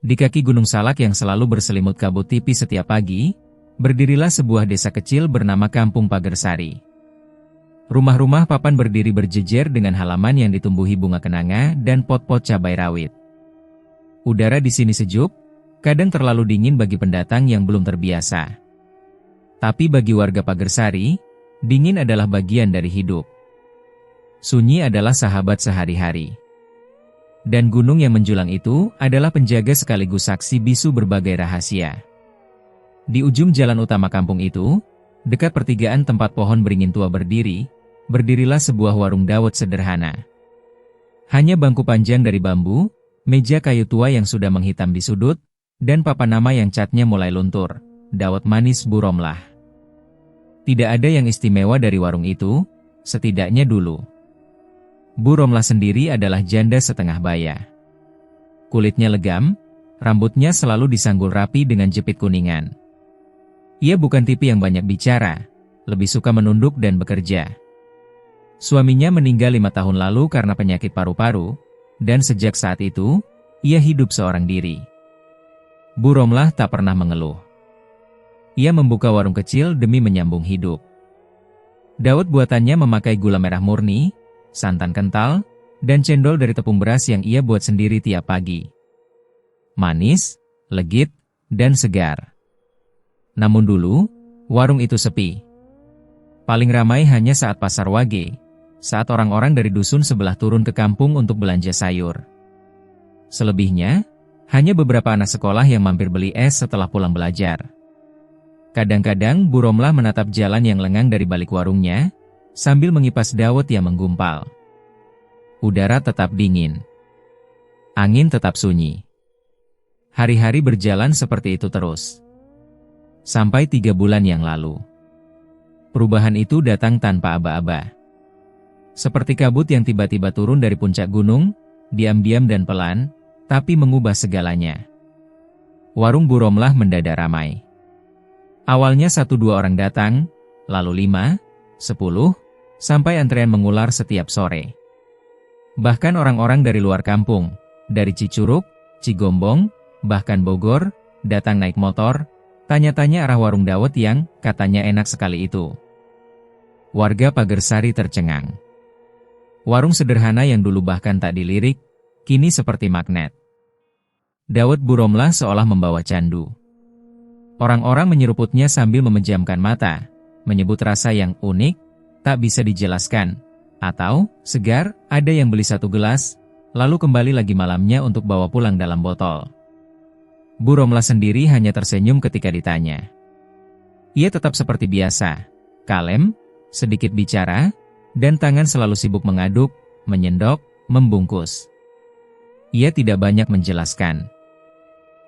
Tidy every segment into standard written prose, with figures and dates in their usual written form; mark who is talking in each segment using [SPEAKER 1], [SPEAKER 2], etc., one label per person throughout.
[SPEAKER 1] Di kaki Gunung Salak yang selalu berselimut kabut tipis setiap pagi, berdirilah sebuah desa kecil bernama Kampung Pagersari. Rumah-rumah papan berdiri berjejer dengan halaman yang ditumbuhi bunga kenanga dan pot-pot cabai rawit. Udara di sini sejuk, kadang terlalu dingin bagi pendatang yang belum terbiasa. Tapi bagi warga Pagersari, dingin adalah bagian dari hidup. Sunyi adalah sahabat sehari-hari. Dan gunung yang menjulang itu adalah penjaga sekaligus saksi bisu berbagai rahasia. Di ujung jalan utama kampung itu, dekat pertigaan tempat pohon beringin tua berdiri, berdirilah sebuah warung dawet sederhana. Hanya bangku panjang dari bambu, meja kayu tua yang sudah menghitam di sudut, dan papan nama yang catnya mulai luntur, Dawet Manis Bu Romlah. Tidak ada yang istimewa dari warung itu, setidaknya dulu. Bu Romlah sendiri adalah janda setengah baya. Kulitnya legam, rambutnya selalu disanggul rapi dengan jepit kuningan. Ia bukan tipe yang banyak bicara, lebih suka menunduk dan bekerja. Suaminya meninggal 5 tahun lalu karena penyakit paru-paru, dan sejak saat itu, ia hidup seorang diri. Bu Romlah tak pernah mengeluh. Ia membuka warung kecil demi menyambung hidup. Dawet buatannya memakai gula merah murni, santan kental, dan cendol dari tepung beras yang ia buat sendiri tiap pagi. Manis, legit, dan segar. Namun dulu, warung itu sepi. Paling ramai hanya saat pasar Wage, saat orang-orang dari dusun sebelah turun ke kampung untuk belanja sayur. Selebihnya, hanya beberapa anak sekolah yang mampir beli es setelah pulang belajar. Kadang-kadang Bu Romlah menatap jalan yang lengang dari balik warungnya, sambil mengipas dawet yang menggumpal. Udara tetap dingin. Angin tetap sunyi. Hari-hari berjalan seperti itu terus. Sampai 3 bulan yang lalu. Perubahan itu datang tanpa aba-aba. Seperti kabut yang tiba-tiba turun dari puncak gunung, diam-diam dan pelan, tapi mengubah segalanya. Warung Bu Romlah mendadak ramai. Awalnya 1-2 orang datang, lalu 5, 10, sampai antrean mengular setiap sore. Bahkan orang-orang dari luar kampung, dari Cicurug, Cigombong, bahkan Bogor, datang naik motor, tanya-tanya arah warung dawet yang katanya enak sekali itu. Warga Pagersari tercengang. Warung sederhana yang dulu bahkan tak dilirik, kini seperti magnet. Dawet Bu Romlah seolah membawa candu. Orang-orang menyeruputnya sambil memejamkan mata, menyebut rasa yang unik, tak bisa dijelaskan, atau segar. Ada yang beli 1 gelas, lalu kembali lagi malamnya untuk bawa pulang dalam botol. Bu Romlah sendiri hanya tersenyum ketika ditanya. Ia tetap seperti biasa, kalem, sedikit bicara, dan tangan selalu sibuk mengaduk, menyendok, membungkus. Ia tidak banyak menjelaskan.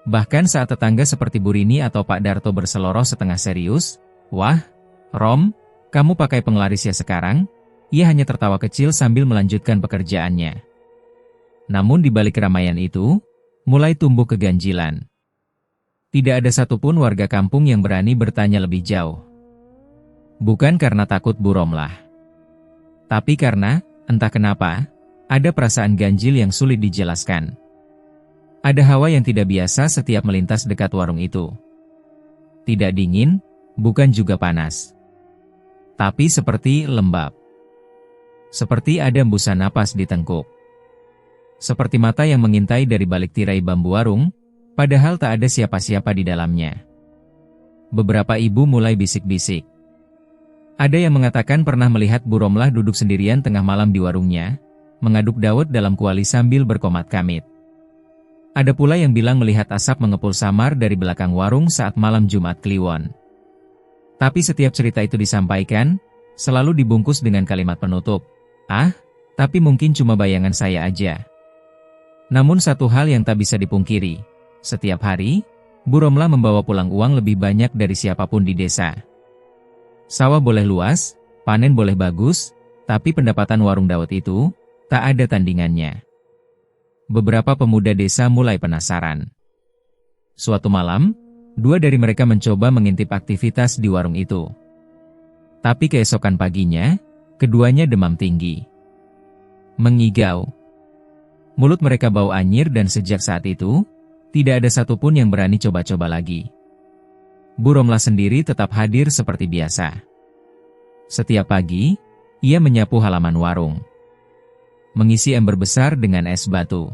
[SPEAKER 1] Bahkan saat tetangga seperti Bu Rini atau Pak Darto berseloroh setengah serius, "Wah, Rom, kamu pakai penglaris ya sekarang?" Ia hanya tertawa kecil sambil melanjutkan pekerjaannya. Namun di balik keramaian itu, mulai tumbuh keganjilan. Tidak ada satupun warga kampung yang berani bertanya lebih jauh. Bukan karena takut Bu Romlah. Tapi karena, entah kenapa, ada perasaan ganjil yang sulit dijelaskan. Ada hawa yang tidak biasa setiap melintas dekat warung itu. Tidak dingin, bukan juga panas. Tapi seperti lembab. Seperti ada embusan napas di tengkuk. Seperti mata yang mengintai dari balik tirai bambu warung, padahal tak ada siapa-siapa di dalamnya. Beberapa ibu mulai bisik-bisik. Ada yang mengatakan pernah melihat Bu Romlah duduk sendirian tengah malam di warungnya, mengaduk dawet dalam kuali sambil berkomat kamit. Ada pula yang bilang melihat asap mengepul samar dari belakang warung saat malam Jumat Kliwon. Tapi setiap cerita itu disampaikan, selalu dibungkus dengan kalimat penutup, "Ah, tapi mungkin cuma bayangan saya aja." Namun satu hal yang tak bisa dipungkiri, setiap hari, Bu Romlah membawa pulang uang lebih banyak dari siapapun di desa. Sawah boleh luas, panen boleh bagus, tapi pendapatan warung dawet itu tak ada tandingannya. Beberapa pemuda desa mulai penasaran. Suatu malam, 2 dari mereka mencoba mengintip aktivitas di warung itu. Tapi keesokan paginya, keduanya demam tinggi. Mengigau. Mulut mereka bau anyir dan sejak saat itu, Tidak ada satupun yang berani coba-coba lagi. Bu Romlah sendiri tetap hadir seperti biasa. Setiap pagi, ia menyapu halaman warung. Mengisi ember besar dengan es batu.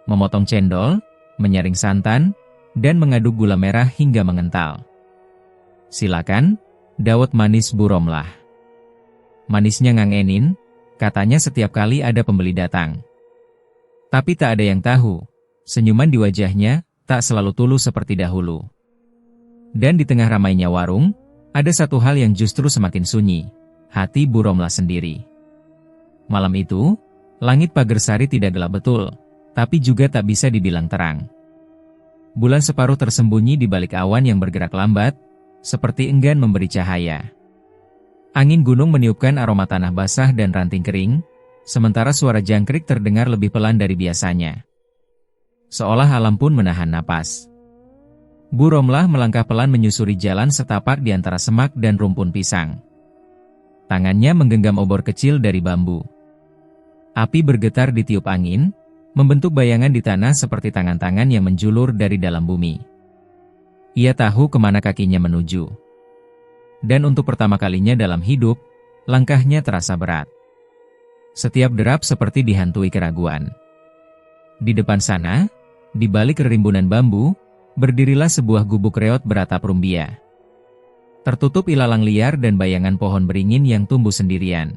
[SPEAKER 1] Memotong cendol, menyaring santan, dan mengaduk gula merah hingga mengental. Silakan, dawet manis Bu Romlah. Manisnya ngangenin, katanya setiap kali ada pembeli datang. Tapi tak ada yang tahu, senyuman di wajahnya tak selalu tulus seperti dahulu. Dan di tengah ramainya warung, ada satu hal yang justru semakin sunyi, hati Bu Romlah sendiri. Malam itu, langit Pagersari tidak gelap betul, tapi juga tak bisa dibilang terang. Bulan separuh tersembunyi di balik awan yang bergerak lambat, seperti enggan memberi cahaya. Angin gunung meniupkan aroma tanah basah dan ranting kering, sementara suara jangkrik terdengar lebih pelan dari biasanya. Seolah alam pun menahan napas. Bu Romlah melangkah pelan menyusuri jalan setapak di antara semak dan rumpun pisang. Tangannya menggenggam obor kecil dari bambu. Api bergetar ditiup angin, membentuk bayangan di tanah seperti tangan-tangan yang menjulur dari dalam bumi. Ia tahu kemana kakinya menuju. Dan untuk pertama kalinya dalam hidup, langkahnya terasa berat. Setiap derap seperti dihantui keraguan. Di depan sana, di balik rimbunan bambu, berdirilah sebuah gubuk reot beratap rumbia. Tertutup ilalang liar dan bayangan pohon beringin yang tumbuh sendirian.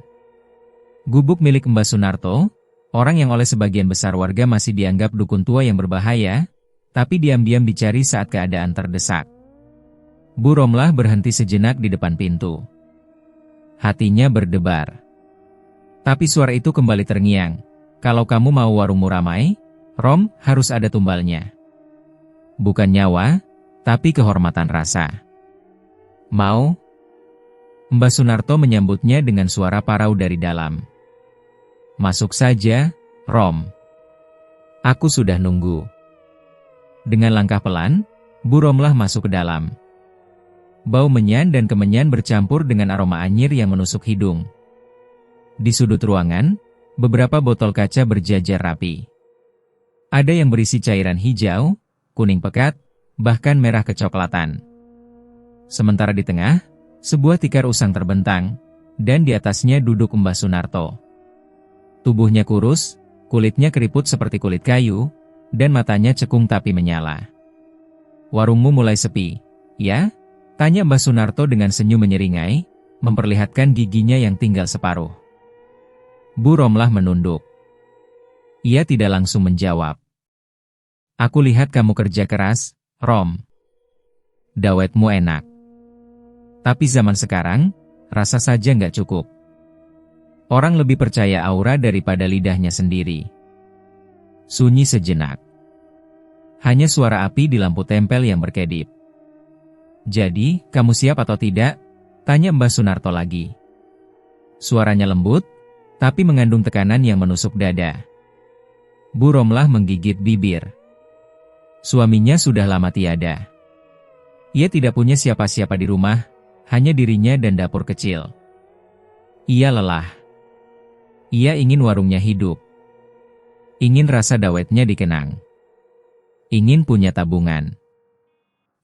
[SPEAKER 1] Gubuk milik Mbah Sunarto, orang yang oleh sebagian besar warga masih dianggap dukun tua yang berbahaya, tapi diam-diam dicari saat keadaan terdesak. Bu Romlah berhenti sejenak di depan pintu. Hatinya berdebar. Tapi suara itu kembali terngiang. Kalau kamu mau warungmu ramai, Rom, harus ada tumbalnya. Bukan nyawa, tapi kehormatan rasa. Mau? Mbah Sunarto menyambutnya dengan suara parau dari dalam. Masuk saja, Rom. Aku sudah nunggu. Dengan langkah pelan, Bu Romlah masuk ke dalam. Bau menyan dan kemenyan bercampur dengan aroma anyir yang menusuk hidung. Di sudut ruangan, beberapa botol kaca berjajar rapi. Ada yang berisi cairan hijau, kuning pekat, bahkan merah kecoklatan. Sementara di tengah, sebuah tikar usang terbentang, dan di atasnya duduk Mbah Sunarto. Tubuhnya kurus, kulitnya keriput seperti kulit kayu, dan matanya cekung tapi menyala. Warungmu mulai sepi, ya? Tanya Mbah Sunarto dengan senyum menyeringai, memperlihatkan giginya yang tinggal separuh. Bu Romlah menunduk. Ia tidak langsung menjawab. Aku lihat kamu kerja keras, Rom. Dawetmu enak. Tapi zaman sekarang, rasa saja nggak cukup. Orang lebih percaya aura daripada lidahnya sendiri. Sunyi sejenak. Hanya suara api di lampu tempel yang berkedip. Jadi, kamu siap atau tidak? Tanya Mbah Sunarto lagi. Suaranya lembut, tapi mengandung tekanan yang menusuk dada. Bu Romlah menggigit bibir. Suaminya sudah lama tiada. Ia tidak punya siapa-siapa di rumah, hanya dirinya dan dapur kecil. Ia lelah. Ia ingin warungnya hidup. Ingin rasa dawetnya dikenang. Ingin punya tabungan.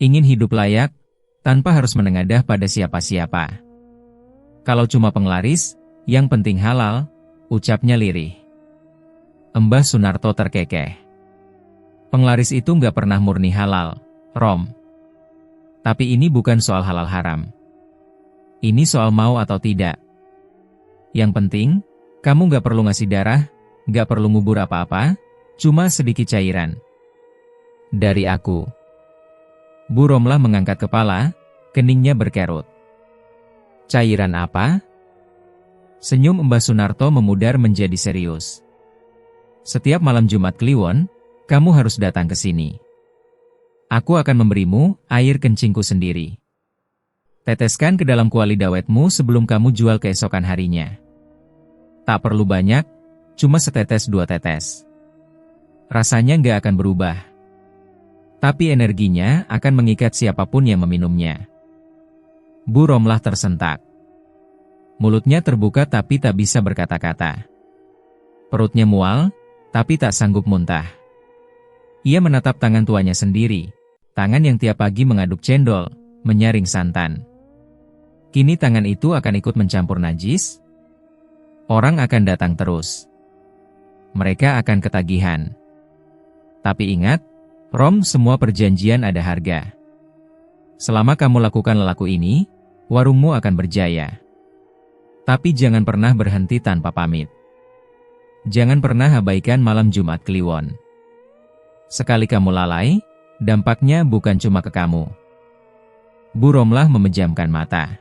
[SPEAKER 1] Ingin hidup layak, tanpa harus menengadah pada siapa-siapa. Kalau cuma penglaris, yang penting halal, ucapnya lirih. Mbah Sunarto terkekeh. Penglaris itu nggak pernah murni halal, Rom. Tapi ini bukan soal halal haram. Ini soal mau atau tidak. Yang penting, kamu nggak perlu ngasih darah, nggak perlu ngubur apa-apa, cuma sedikit cairan. Dari aku. Bu Romlah mengangkat kepala, keningnya berkerut. Cairan apa? Senyum Mbah Sunarto memudar menjadi serius. Setiap malam Jumat Kliwon, kamu harus datang ke sini. Aku akan memberimu air kencingku sendiri. Teteskan ke dalam kuali dawetmu sebelum kamu jual keesokan harinya. Tak perlu banyak, cuma setetes 2 tetes. Rasanya nggak akan berubah. Tapi energinya akan mengikat siapapun yang meminumnya. Bu Romlah tersentak. Mulutnya terbuka tapi tak bisa berkata-kata. Perutnya mual, tapi tak sanggup muntah. Ia menatap tangan tuanya sendiri, tangan yang tiap pagi mengaduk cendol, menyaring santan. Kini tangan itu akan ikut mencampur najis? Orang akan datang terus. Mereka akan ketagihan. Tapi ingat, Rom, semua perjanjian ada harga. Selama kamu lakukan lelaku ini, warungmu akan berjaya. Tapi jangan pernah berhenti tanpa pamit. Jangan pernah abaikan malam Jumat Kliwon. Sekali kamu lalai, dampaknya bukan cuma ke kamu. Bu Romlah memejamkan mata.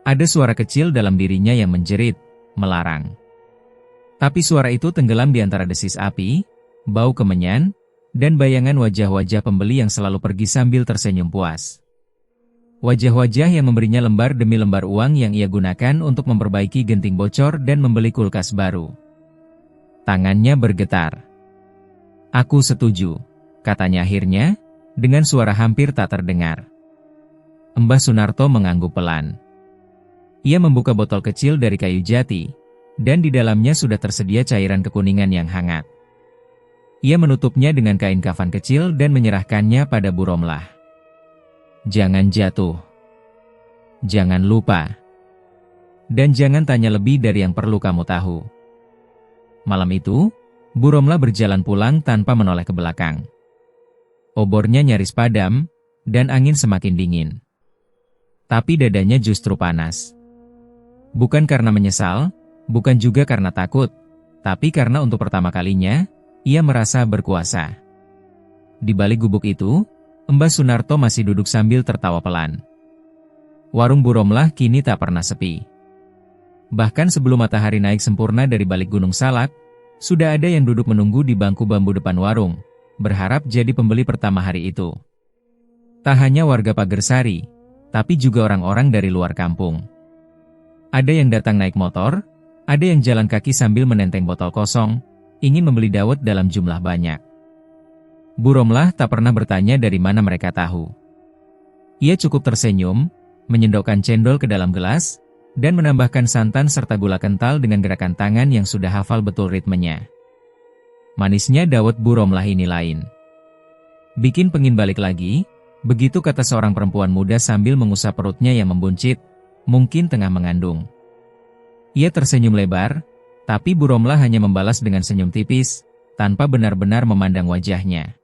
[SPEAKER 1] Ada suara kecil dalam dirinya yang menjerit, melarang. Tapi suara itu tenggelam di antara desis api, bau kemenyan, dan bayangan wajah-wajah pembeli yang selalu pergi sambil tersenyum puas. Wajah-wajah yang memberinya lembar demi lembar uang yang ia gunakan untuk memperbaiki genting bocor dan membeli kulkas baru. Tangannya bergetar. "Aku setuju," katanya akhirnya, dengan suara hampir tak terdengar. Mbah Sunarto mengangguk pelan. Ia membuka botol kecil dari kayu jati, dan di dalamnya sudah tersedia cairan kekuningan yang hangat. Ia menutupnya dengan kain kafan kecil dan menyerahkannya pada Bu Romlah. "Jangan jatuh. Jangan lupa. Dan jangan tanya lebih dari yang perlu kamu tahu." Malam itu, Bu Romlah berjalan pulang tanpa menoleh ke belakang. Obornya nyaris padam, dan angin semakin dingin. Tapi dadanya justru panas. Bukan karena menyesal, bukan juga karena takut, tapi karena untuk pertama kalinya, ia merasa berkuasa. Di balik gubuk itu, Mbah Sunarto masih duduk sambil tertawa pelan. Warung Bu Romlah kini tak pernah sepi. Bahkan sebelum matahari naik sempurna dari balik Gunung Salak, sudah ada yang duduk menunggu di bangku bambu depan warung, berharap jadi pembeli pertama hari itu. Tak hanya warga Pagersari, tapi juga orang-orang dari luar kampung. Ada yang datang naik motor, ada yang jalan kaki sambil menenteng botol kosong, ingin membeli dawet dalam jumlah banyak. Bu Romlah tak pernah bertanya dari mana mereka tahu. Ia cukup tersenyum, menyendokkan cendol ke dalam gelas, dan menambahkan santan serta gula kental dengan gerakan tangan yang sudah hafal betul ritmenya. Manisnya dawet Bu Romlah ini lain. "Bikin pengin balik lagi," begitu kata seorang perempuan muda sambil mengusap perutnya yang membuncit, mungkin tengah mengandung. Ia tersenyum lebar, tapi Bu Romlah hanya membalas dengan senyum tipis, tanpa benar-benar memandang wajahnya.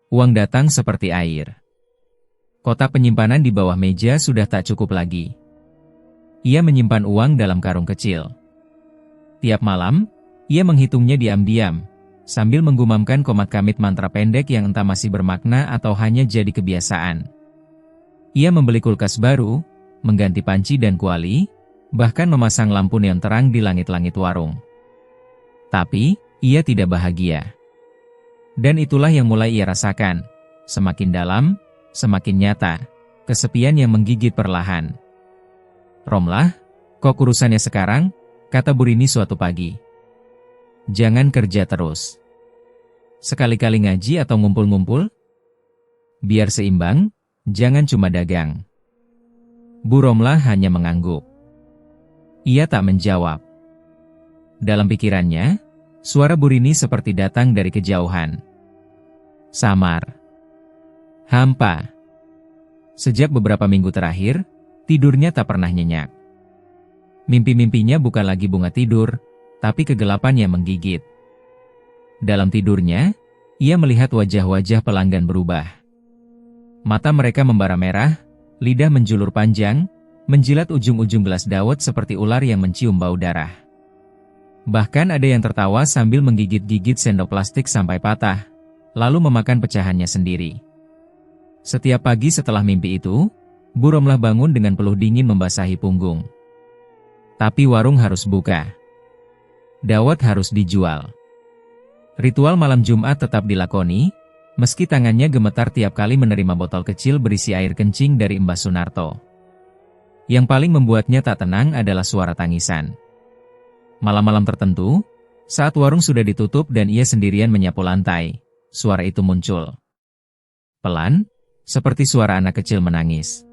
[SPEAKER 1] Uang datang seperti air. Kotak penyimpanan di bawah meja sudah tak cukup lagi. Ia menyimpan uang dalam karung kecil. Tiap malam, ia menghitungnya diam-diam, sambil menggumamkan komat kamit mantra pendek yang entah masih bermakna atau hanya jadi kebiasaan. Ia membeli kulkas baru, mengganti panci dan kuali, bahkan memasang lampu neon terang di langit-langit warung. Tapi, ia tidak bahagia. Dan itulah yang mulai ia rasakan, semakin dalam, semakin nyata, kesepian yang menggigit perlahan. "Romlah, kok urusannya sekarang?" kata Bu Rini suatu pagi. "Jangan kerja terus. Sekali-kali ngaji atau ngumpul-ngumpul? Biar seimbang, jangan cuma dagang." Bu Romlah hanya mengangguk. Ia tak menjawab. Dalam pikirannya, suara Bu Rini seperti datang dari kejauhan. Samar. Hampa. Sejak beberapa minggu terakhir, tidurnya tak pernah nyenyak. Mimpi-mimpinya bukan lagi bunga tidur, tapi kegelapan yang menggigit. Dalam tidurnya, ia melihat wajah-wajah pelanggan berubah. Mata mereka membara merah, lidah menjulur panjang, menjilat ujung-ujung gelas dawet seperti ular yang mencium bau darah. Bahkan ada yang tertawa sambil menggigit-gigit sendok plastik sampai patah, lalu memakan pecahannya sendiri. Setiap pagi setelah mimpi itu, Bu Romlah bangun dengan peluh dingin membasahi punggung. Tapi warung harus buka. Dawet harus dijual. Ritual malam Jumat tetap dilakoni, meski tangannya gemetar tiap kali menerima botol kecil berisi air kencing dari Mbah Sunarto. Yang paling membuatnya tak tenang adalah suara tangisan. Malam-malam tertentu, saat warung sudah ditutup dan ia sendirian menyapu lantai, suara itu muncul. Pelan, seperti suara anak kecil menangis.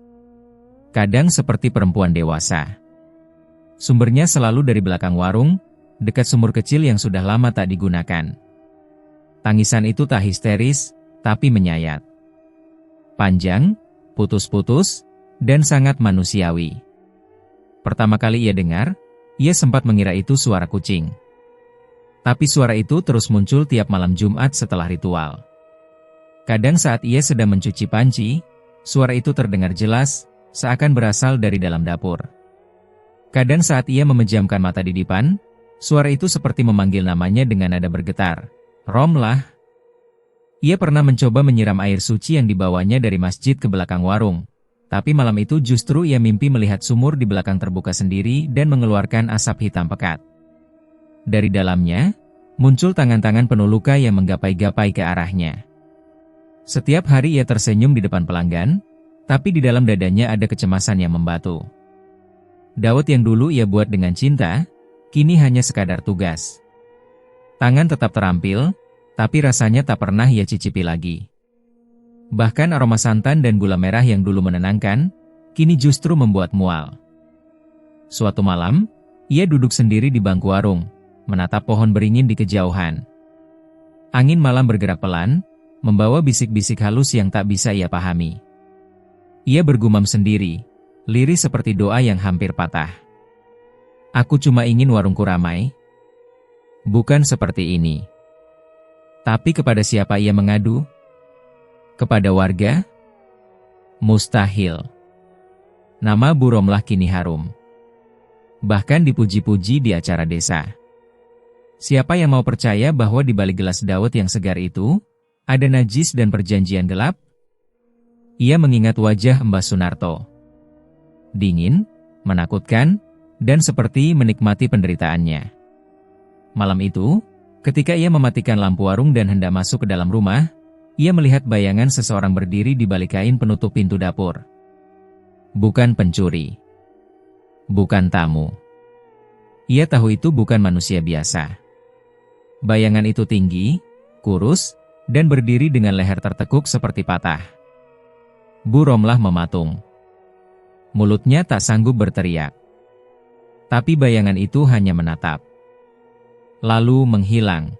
[SPEAKER 1] Kadang seperti perempuan dewasa. Sumbernya selalu dari belakang warung, dekat sumur kecil yang sudah lama tak digunakan. Tangisan itu tak histeris, tapi menyayat. Panjang, putus-putus, dan sangat manusiawi. Pertama kali ia dengar, ia sempat mengira itu suara kucing. Tapi suara itu terus muncul tiap malam Jumat setelah ritual. Kadang saat ia sedang mencuci panci, suara itu terdengar jelas, seakan berasal dari dalam dapur. Kadang saat ia memejamkan mata di depan, suara itu seperti memanggil namanya dengan nada bergetar. Romlah. Ia pernah mencoba menyiram air suci yang dibawanya dari masjid ke belakang warung. Tapi malam itu justru ia mimpi melihat sumur di belakang terbuka sendiri dan mengeluarkan asap hitam pekat. Dari dalamnya, muncul tangan-tangan penuh luka yang menggapai-gapai ke arahnya. Setiap hari ia tersenyum di depan pelanggan, tapi di dalam dadanya ada kecemasan yang membatu. Dawet yang dulu ia buat dengan cinta, kini hanya sekadar tugas. Tangan tetap terampil, tapi rasanya tak pernah ia cicipi lagi. Bahkan aroma santan dan gula merah yang dulu menenangkan, kini justru membuat mual. Suatu malam, ia duduk sendiri di bangku warung, menatap pohon beringin di kejauhan. Angin malam bergerak pelan, membawa bisik-bisik halus yang tak bisa ia pahami. Ia bergumam sendiri, lirih seperti doa yang hampir patah. Aku cuma ingin warungku ramai. Bukan seperti ini. Tapi kepada siapa ia mengadu? Kepada warga? Mustahil. Nama Bu Romlah kini harum. Bahkan dipuji-puji di acara desa. Siapa yang mau percaya bahwa di balik gelas dawet yang segar itu, ada najis dan perjanjian gelap? Ia mengingat wajah Mbah Sunarto. Dingin, menakutkan, dan seperti menikmati penderitaannya. Malam itu, ketika ia mematikan lampu warung dan hendak masuk ke dalam rumah, ia melihat bayangan seseorang berdiri di balik kain penutup pintu dapur. Bukan pencuri. Bukan tamu. Ia tahu itu bukan manusia biasa. Bayangan itu tinggi, kurus, dan berdiri dengan leher tertekuk seperti patah. Bu Romlah mematung. Mulutnya tak sanggup berteriak. Tapi bayangan itu hanya menatap. Lalu menghilang.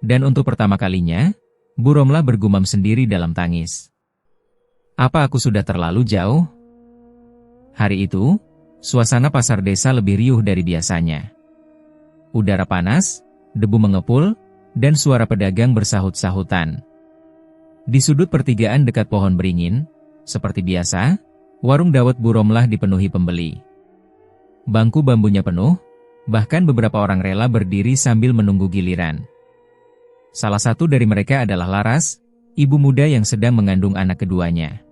[SPEAKER 1] Dan untuk pertama kalinya, Bu Romlah bergumam sendiri dalam tangis. Apa aku sudah terlalu jauh? Hari itu, suasana pasar desa lebih riuh dari biasanya. Udara panas, debu mengepul, dan suara pedagang bersahut-sahutan. Di sudut pertigaan dekat pohon beringin, seperti biasa, warung dawet Bu Romlah dipenuhi pembeli. Bangku bambunya penuh, bahkan beberapa orang rela berdiri sambil menunggu giliran. Salah satu dari mereka adalah Laras, ibu muda yang sedang mengandung anak keduanya.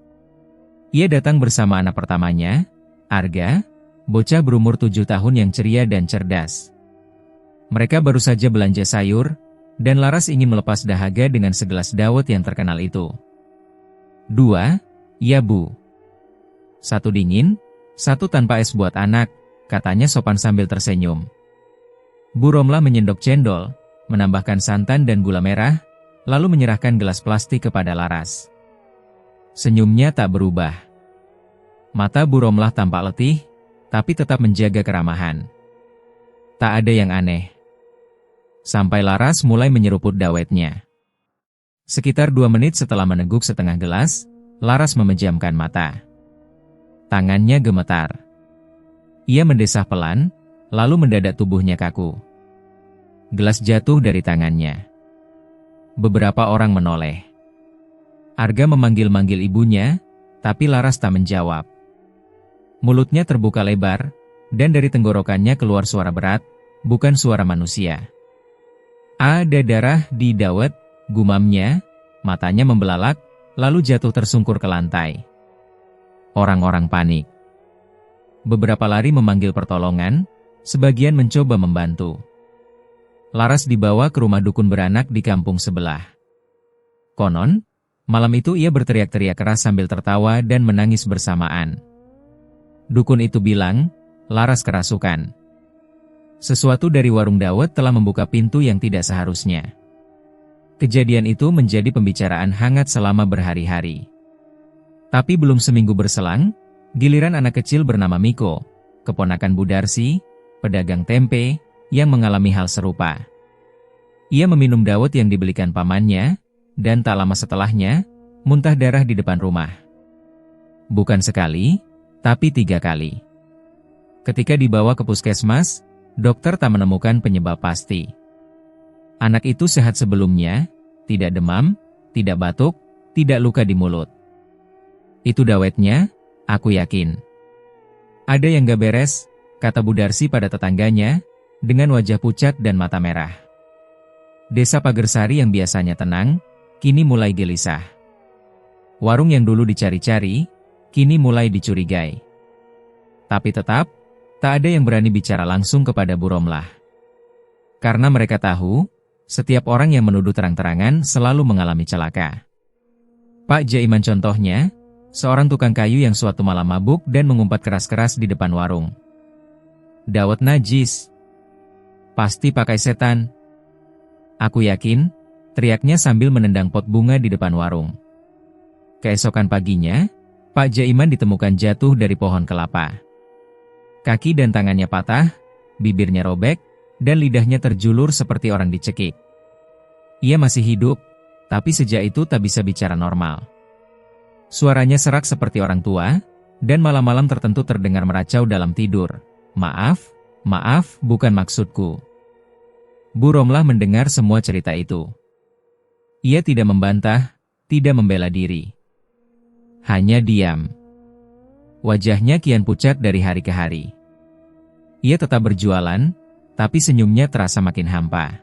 [SPEAKER 1] Ia datang bersama anak pertamanya, Arga, bocah berumur 7 tahun yang ceria dan cerdas. Mereka baru saja belanja sayur, dan Laras ingin melepas dahaga dengan segelas dawet yang terkenal itu. 2, ya Bu. 1 dingin, 1 tanpa es buat anak, katanya sopan sambil tersenyum. Bu Romlah menyendok cendol, menambahkan santan dan gula merah, lalu menyerahkan gelas plastik kepada Laras. Senyumnya tak berubah. Mata Bu Romlah tampak letih, tapi tetap menjaga keramahan. Tak ada yang aneh. Sampai Laras mulai menyeruput dawetnya. Sekitar 2 menit setelah meneguk setengah gelas, Laras memejamkan mata. Tangannya gemetar. Ia mendesah pelan, lalu mendadak tubuhnya kaku. Gelas jatuh dari tangannya. Beberapa orang menoleh. Arga memanggil-manggil ibunya, tapi Laras tak menjawab. Mulutnya terbuka lebar, dan dari tenggorokannya keluar suara berat, bukan suara manusia. Ada darah di dawet, gumamnya, matanya membelalak, lalu jatuh tersungkur ke lantai. Orang-orang panik. Beberapa lari memanggil pertolongan, sebagian mencoba membantu. Laras dibawa ke rumah dukun beranak di kampung sebelah. Konon, malam itu ia berteriak-teriak keras sambil tertawa dan menangis bersamaan. Dukun itu bilang, Laras kerasukan. Sesuatu dari warung dawet telah membuka pintu yang tidak seharusnya. Kejadian itu menjadi pembicaraan hangat selama berhari-hari. Tapi belum seminggu berselang, giliran anak kecil bernama Miko, keponakan Bu Darsi, pedagang tempe, yang mengalami hal serupa. Ia meminum dawet yang dibelikan pamannya, dan tak lama setelahnya, muntah darah di depan rumah. Bukan sekali, tapi 3 kali. Ketika dibawa ke puskesmas, dokter tak menemukan penyebab pasti. Anak itu sehat sebelumnya, tidak demam, tidak batuk, tidak luka di mulut. Itu dawetnya, aku yakin. Ada yang gak beres, kata Bu Darsi pada tetangganya, dengan wajah pucat dan mata merah. Desa Pagersari yang biasanya tenang, kini mulai gelisah. Warung yang dulu dicari-cari, kini mulai dicurigai. Tapi tetap, tak ada yang berani bicara langsung kepada Bu Romlah. Karena mereka tahu, setiap orang yang menuduh terang-terangan selalu mengalami celaka. Pak Jaiman contohnya, seorang tukang kayu yang suatu malam mabuk dan mengumpat keras-keras di depan warung. Dawet najis. Pasti pakai setan. Aku yakin, teriaknya sambil menendang pot bunga di depan warung. Keesokan paginya, Pak Jaiman ditemukan jatuh dari pohon kelapa. Kaki dan tangannya patah, bibirnya robek, dan lidahnya terjulur seperti orang dicekik. Ia masih hidup, tapi sejak itu tak bisa bicara normal. Suaranya serak seperti orang tua, dan malam-malam tertentu terdengar meracau dalam tidur. Maaf, bukan maksudku. Bu Romlah mendengar semua cerita itu. Ia tidak membantah, tidak membela diri. Hanya diam. Wajahnya kian pucat dari hari ke hari. Ia tetap berjualan, tapi senyumnya terasa makin hampa.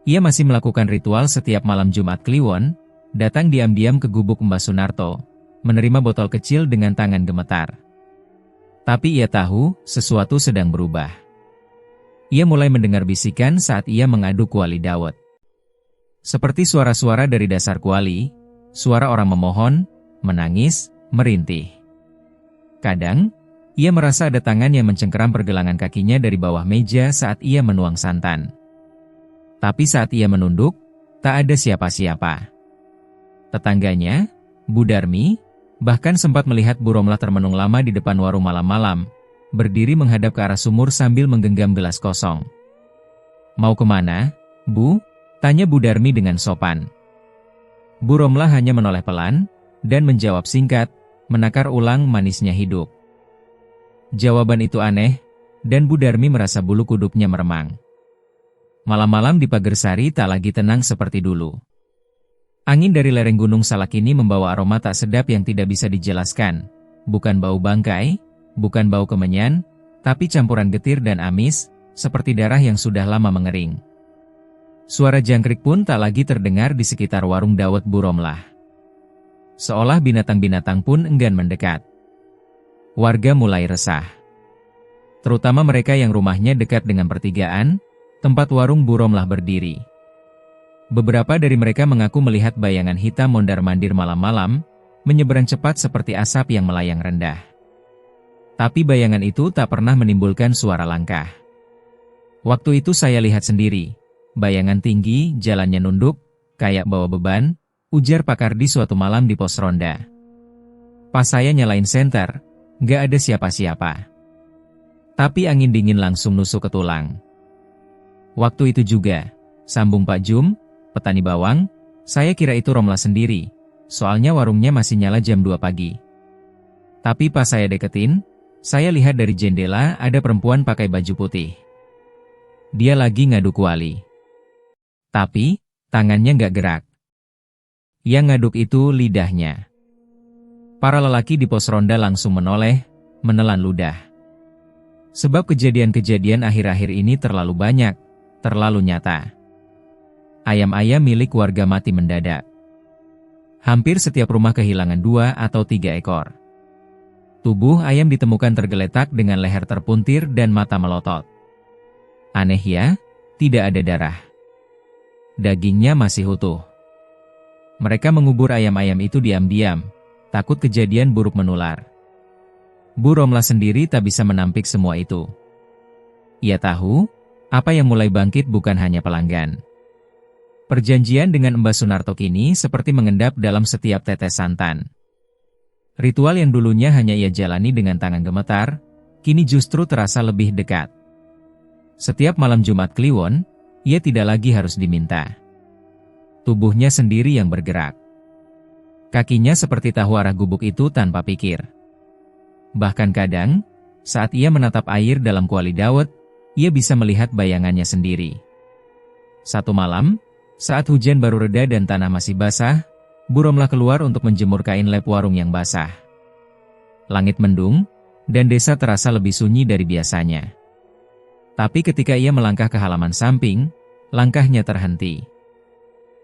[SPEAKER 1] Ia masih melakukan ritual setiap malam Jumat Kliwon, datang diam-diam ke gubuk Mbah Sunarto, menerima botol kecil dengan tangan gemetar. Tapi ia tahu, sesuatu sedang berubah. Ia mulai mendengar bisikan saat ia mengadu kuali dawet. Seperti suara-suara dari dasar kuali, suara orang memohon, menangis, merintih. Kadang, ia merasa ada tangan yang mencengkeram pergelangan kakinya dari bawah meja saat ia menuang santan. Tapi saat ia menunduk, tak ada siapa-siapa. Tetangganya, Bu Darmi, bahkan sempat melihat Bu Romlah termenung lama di depan warung malam-malam, berdiri menghadap ke arah sumur sambil menggenggam gelas kosong. Mau kemana, Bu? Tanya Bu Darmi dengan sopan. Bu Romlah hanya menoleh pelan, dan menjawab singkat, menakar ulang manisnya hidup. Jawaban itu aneh, dan Bu Darmi merasa bulu kuduknya meremang. Malam-malam di Pagersari tak lagi tenang seperti dulu. Angin dari lereng Gunung Salak ini membawa aroma tak sedap yang tidak bisa dijelaskan. Bukan bau bangkai, bukan bau kemenyan, tapi campuran getir dan amis, seperti darah yang sudah lama mengering. Suara jangkrik pun tak lagi terdengar di sekitar warung dawet Bu Romlah. Seolah binatang-binatang pun enggan mendekat. Warga mulai resah. Terutama mereka yang rumahnya dekat dengan pertigaan, tempat warung Bu Romlah berdiri. Beberapa dari mereka mengaku melihat bayangan hitam mondar-mandir malam-malam, menyeberang cepat seperti asap yang melayang rendah. Tapi bayangan itu tak pernah menimbulkan suara langkah. Waktu itu saya lihat sendiri, bayangan tinggi, jalannya nunduk, kayak bawa beban, ujar Pak Kardi suatu malam di pos ronda. Pas saya nyalain senter, gak ada siapa-siapa. Tapi angin dingin langsung nusuk ke tulang. Waktu itu juga, sambung Pak Jum, petani bawang, saya kira itu Romlah sendiri, soalnya warungnya masih nyala jam 2 pagi. Tapi pas saya deketin, saya lihat dari jendela ada perempuan pakai baju putih. Dia lagi ngadu kuali. Tapi, tangannya nggak gerak. Yang ngaduk itu lidahnya. Para lelaki di pos ronda langsung menoleh, menelan ludah. Sebab kejadian-kejadian akhir-akhir ini terlalu banyak, terlalu nyata. Ayam-ayam milik warga mati mendadak. Hampir setiap rumah kehilangan 2 atau 3 ekor. Tubuh ayam ditemukan tergeletak dengan leher terpuntir dan mata melotot. Aneh ya, tidak ada darah. Dagingnya masih utuh. Mereka mengubur ayam-ayam itu diam-diam, takut kejadian buruk menular. Bu Romlah sendiri tak bisa menampik semua itu. Ia tahu, apa yang mulai bangkit bukan hanya pelanggan. Perjanjian dengan Mbah Sunarto kini seperti mengendap dalam setiap tetes santan. Ritual yang dulunya hanya ia jalani dengan tangan gemetar, kini justru terasa lebih dekat. Setiap malam Jumat Kliwon, ia tidak lagi harus diminta. Tubuhnya sendiri yang bergerak. Kakinya seperti tahu arah gubuk itu tanpa pikir. Bahkan kadang, saat ia menatap air dalam kuali dawet, ia bisa melihat bayangannya sendiri. Satu malam, saat hujan baru reda dan tanah masih basah, Bu Romlah keluar untuk menjemur kain lap warung yang basah. Langit mendung, dan desa terasa lebih sunyi dari biasanya. Tapi ketika ia melangkah ke halaman samping, langkahnya terhenti.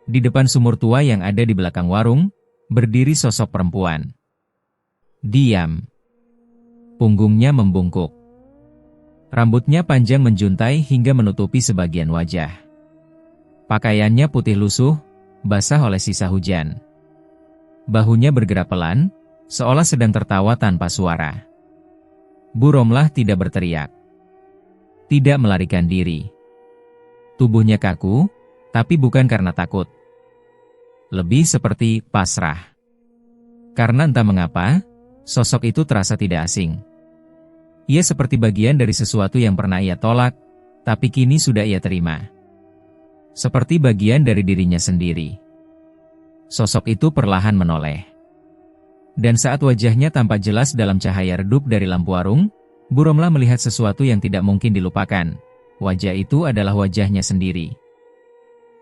[SPEAKER 1] Di depan sumur tua yang ada di belakang warung, berdiri sosok perempuan. Diam. Punggungnya membungkuk. Rambutnya panjang menjuntai hingga menutupi sebagian wajah. Pakaiannya putih lusuh, basah oleh sisa hujan. Bahunya bergerak pelan, seolah sedang tertawa tanpa suara. Bu Romlah tidak berteriak. Tidak melarikan diri. Tubuhnya kaku, tapi bukan karena takut. Lebih seperti pasrah. Karena entah mengapa, sosok itu terasa tidak asing. Ia seperti bagian dari sesuatu yang pernah ia tolak, tapi kini sudah ia terima. Seperti bagian dari dirinya sendiri. Sosok itu perlahan menoleh. Dan saat wajahnya tampak jelas dalam cahaya redup dari lampu warung, Bu Romlah melihat sesuatu yang tidak mungkin dilupakan. Wajah itu adalah wajahnya sendiri.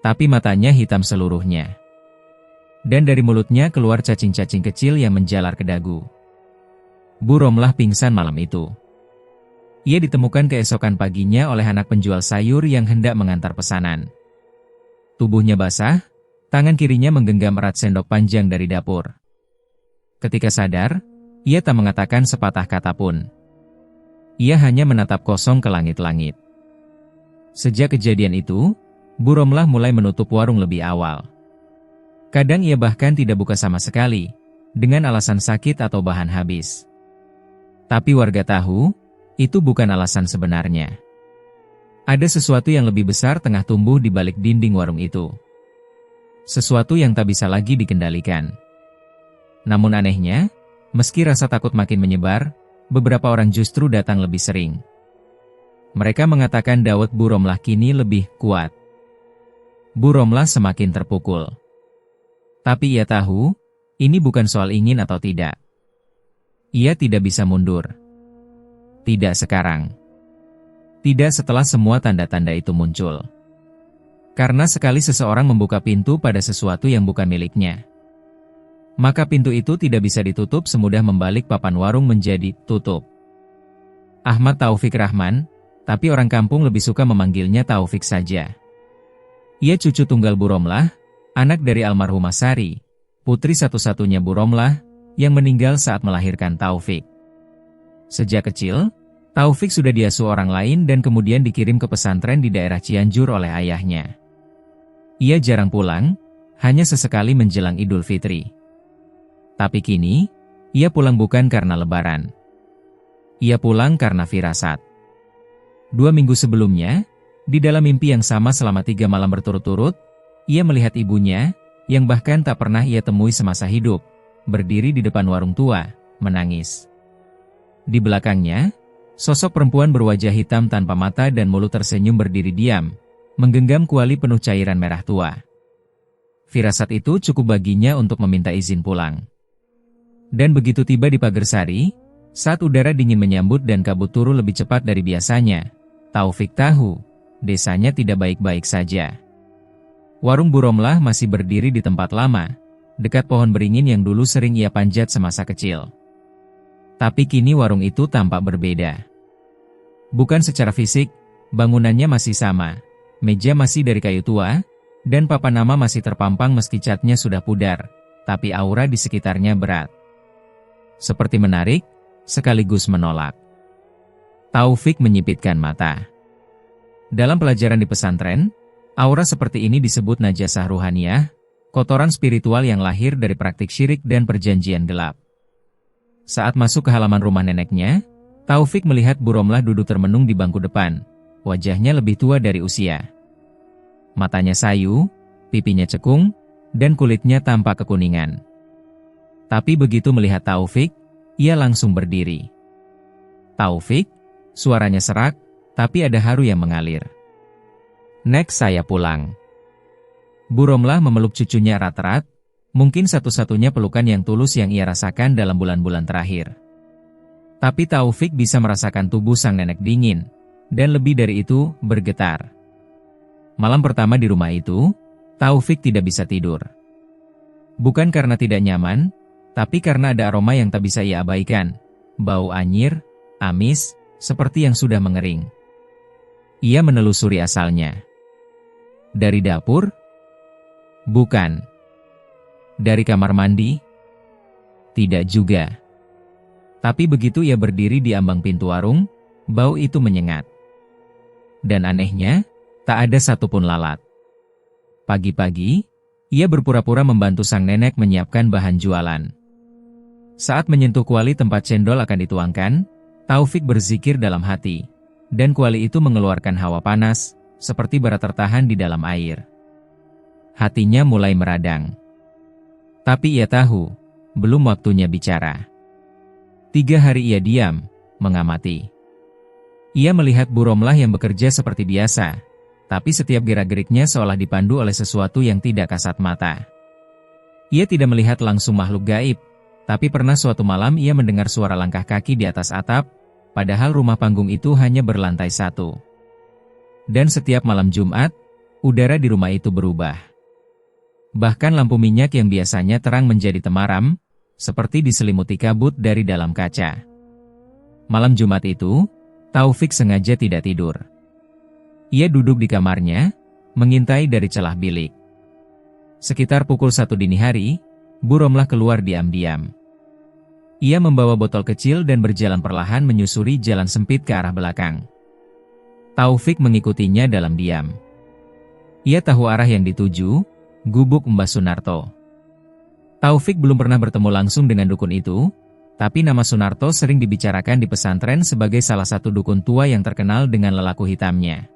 [SPEAKER 1] Tapi matanya hitam seluruhnya. Dan dari mulutnya keluar cacing-cacing kecil yang menjalar ke dagu. Bu Romlah pingsan malam itu. Ia ditemukan keesokan paginya oleh anak penjual sayur yang hendak mengantar pesanan. Tubuhnya basah, tangan kirinya menggenggam erat sendok panjang dari dapur. Ketika sadar, ia tak mengatakan sepatah kata pun. Ia hanya menatap kosong ke langit-langit. Sejak kejadian itu, Bu Romlah mulai menutup warung lebih awal. Kadang ia bahkan tidak buka sama sekali, dengan alasan sakit atau bahan habis. Tapi warga tahu, itu bukan alasan sebenarnya. Ada sesuatu yang lebih besar tengah tumbuh di balik dinding warung itu. Sesuatu yang tak bisa lagi dikendalikan. Namun anehnya, meski rasa takut makin menyebar, beberapa orang justru datang lebih sering. Mereka mengatakan dawet Bu Romlah kini lebih kuat. Bu Romlah semakin terpukul. Tapi ia tahu, ini bukan soal ingin atau tidak. Ia tidak bisa mundur. Tidak sekarang. Tidak setelah semua tanda-tanda itu muncul. Karena sekali seseorang membuka pintu pada sesuatu yang bukan miliknya, maka pintu itu tidak bisa ditutup semudah membalik papan warung menjadi tutup. Ahmad Taufik Rahman, tapi orang kampung lebih suka memanggilnya Taufik saja. Ia cucu tunggal Bu Romlah, anak dari almarhumah Sari, putri satu-satunya Bu Romlah, yang meninggal saat melahirkan Taufik. Sejak kecil, Taufik sudah diasuh orang lain dan kemudian dikirim ke pesantren di daerah Cianjur oleh ayahnya. Ia jarang pulang, hanya sesekali menjelang Idul Fitri. Tapi kini, ia pulang bukan karena lebaran. Ia pulang karena firasat. 2 minggu sebelumnya, di dalam mimpi yang sama selama 3 malam berturut-turut, ia melihat ibunya, yang bahkan tak pernah ia temui semasa hidup, berdiri di depan warung tua, menangis. Di belakangnya, sosok perempuan berwajah hitam tanpa mata dan mulut tersenyum berdiri diam, menggenggam kuali penuh cairan merah tua. Firasat itu cukup baginya untuk meminta izin pulang. Dan begitu tiba di Pagersari, saat udara dingin menyambut dan kabut turun lebih cepat dari biasanya, Taufik tahu, desanya tidak baik-baik saja. Warung Bu Romlah masih berdiri di tempat lama, dekat pohon beringin yang dulu sering ia panjat semasa kecil. Tapi kini warung itu tampak berbeda. Bukan secara fisik, bangunannya masih sama, meja masih dari kayu tua, dan papan nama masih terpampang meski catnya sudah pudar, tapi aura di sekitarnya berat. Seperti menarik, sekaligus menolak. Taufik menyipitkan mata. Dalam pelajaran di pesantren, aura seperti ini disebut najasah ruhaniyah, kotoran spiritual yang lahir dari praktik syirik dan perjanjian gelap. Saat masuk ke halaman rumah neneknya, Taufik melihat Bu Romlah duduk termenung di bangku depan. Wajahnya lebih tua dari usia. Matanya sayu, pipinya cekung, dan kulitnya tampak kekuningan. Tapi begitu melihat Taufik, ia langsung berdiri. Taufik, suaranya serak, tapi ada haru yang mengalir. Nek, saya pulang. Bu Romlah memeluk cucunya erat-erat, mungkin satu-satunya pelukan yang tulus yang ia rasakan dalam bulan-bulan terakhir. Tapi Taufik bisa merasakan tubuh sang nenek dingin, dan lebih dari itu, bergetar. Malam pertama di rumah itu, Taufik tidak bisa tidur. Bukan karena tidak nyaman, tapi karena ada aroma yang tak bisa ia abaikan. Bau anyir, amis, seperti yang sudah mengering. Ia menelusuri asalnya. Dari dapur? Bukan. Dari kamar mandi? Tidak juga. Tapi begitu ia berdiri di ambang pintu warung, bau itu menyengat. Dan anehnya, tak ada satupun lalat. Pagi-pagi, ia berpura-pura membantu sang nenek menyiapkan bahan jualan. Saat menyentuh kuali tempat cendol akan dituangkan, Taufik berzikir dalam hati, dan kuali itu mengeluarkan hawa panas, seperti bara tertahan di dalam air. Hatinya mulai meradang. Tapi ia tahu, belum waktunya bicara. 3 hari ia diam, mengamati. Ia melihat Bu Romlah yang bekerja seperti biasa, tapi setiap gerak-geriknya seolah dipandu oleh sesuatu yang tidak kasat mata. Ia tidak melihat langsung makhluk gaib, tapi pernah suatu malam ia mendengar suara langkah kaki di atas atap, padahal rumah panggung itu hanya berlantai 1. Dan setiap malam Jumat, udara di rumah itu berubah. Bahkan lampu minyak yang biasanya terang menjadi temaram, seperti diselimuti kabut dari dalam kaca. Malam Jumat itu, Taufik sengaja tidak tidur. Ia duduk di kamarnya, mengintai dari celah bilik. Sekitar pukul 1 dini hari, Bu Romlah keluar diam-diam. Ia membawa botol kecil dan berjalan perlahan menyusuri jalan sempit ke arah belakang. Taufik mengikutinya dalam diam. Ia tahu arah yang dituju, gubuk Mbah Sunarto. Taufik belum pernah bertemu langsung dengan dukun itu, tapi nama Sunarto sering dibicarakan di pesantren sebagai salah satu dukun tua yang terkenal dengan lelaku hitamnya.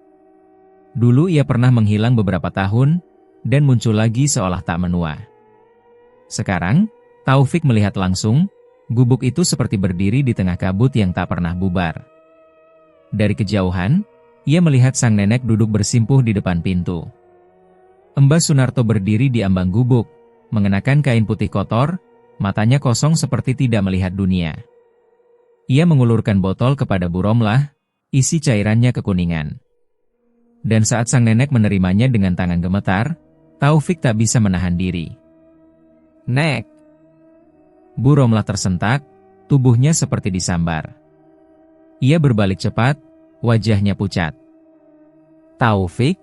[SPEAKER 1] Dulu ia pernah menghilang beberapa tahun, dan muncul lagi seolah tak menua. Sekarang, Taufik melihat langsung, gubuk itu seperti berdiri di tengah kabut yang tak pernah bubar. Dari kejauhan, ia melihat sang nenek duduk bersimpuh di depan pintu. Mbah Sunarto berdiri di ambang gubuk, mengenakan kain putih kotor, matanya kosong seperti tidak melihat dunia. Ia mengulurkan botol kepada Bu Romlah, isi cairannya kekuningan. Dan saat sang nenek menerimanya dengan tangan gemetar, Taufik tak bisa menahan diri. "Nek!" Bu Romlah tersentak, tubuhnya seperti disambar. Ia berbalik cepat, wajahnya pucat. "Taufik?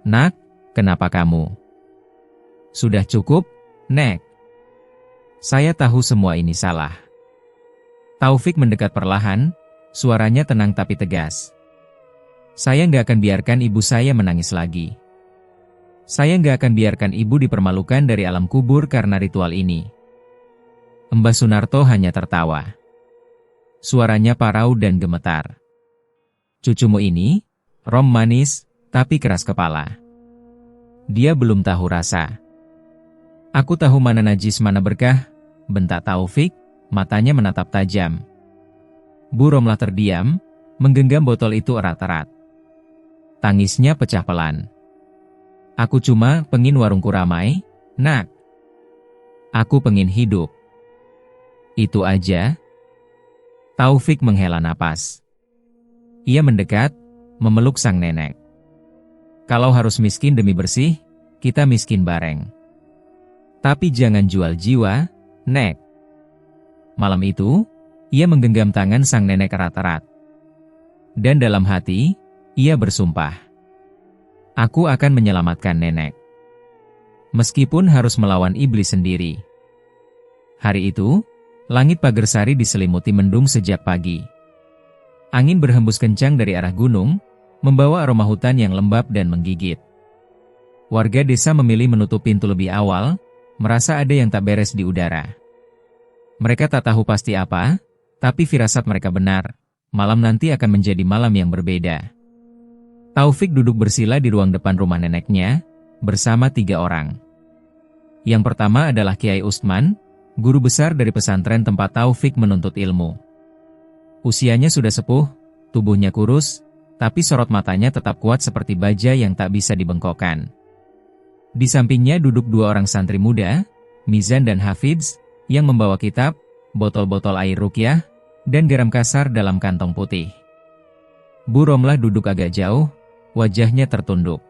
[SPEAKER 1] Nak, kenapa kamu?" "Sudah cukup, Nek. Saya tahu semua ini salah." Taufik mendekat perlahan, suaranya tenang tapi tegas. "Saya nggak akan biarkan ibu saya menangis lagi. Saya nggak akan biarkan ibu dipermalukan dari alam kubur karena ritual ini." Mbah Sunarto hanya tertawa. Suaranya parau dan gemetar. "Cucumu ini, rom manis, tapi keras kepala. Dia belum tahu rasa." "Aku tahu mana najis mana berkah," bentak Taufik, matanya menatap tajam. Bu Romlah terdiam, menggenggam botol itu erat-erat. Tangisnya pecah pelan. "Aku cuma pengin warungku ramai, Nak. Aku pengin hidup. Itu aja." Taufik menghela napas. Ia mendekat, memeluk sang nenek. "Kalau harus miskin demi bersih, kita miskin bareng. Tapi jangan jual jiwa, Nek." Malam itu, ia menggenggam tangan sang nenek erat-erat. Dan dalam hati, ia bersumpah, "Aku akan menyelamatkan nenek. Meskipun harus melawan iblis sendiri." Hari itu, langit Pagersari diselimuti mendung sejak pagi. Angin berhembus kencang dari arah gunung, membawa aroma hutan yang lembab dan menggigit. Warga desa memilih menutup pintu lebih awal, merasa ada yang tak beres di udara. Mereka tak tahu pasti apa, tapi firasat mereka benar, malam nanti akan menjadi malam yang berbeda. Taufik duduk bersila di ruang depan rumah neneknya, bersama 3 orang. Yang pertama adalah Kiai Ustman, guru besar dari pesantren tempat Taufik menuntut ilmu. Usianya sudah sepuh, tubuhnya kurus, tapi sorot matanya tetap kuat seperti baja yang tak bisa dibengkokkan. Di sampingnya duduk dua orang santri muda, Mizan dan Hafidz, yang membawa kitab, botol-botol air ruqyah, dan garam kasar dalam kantong putih. Bu Romlah duduk agak jauh, wajahnya tertunduk.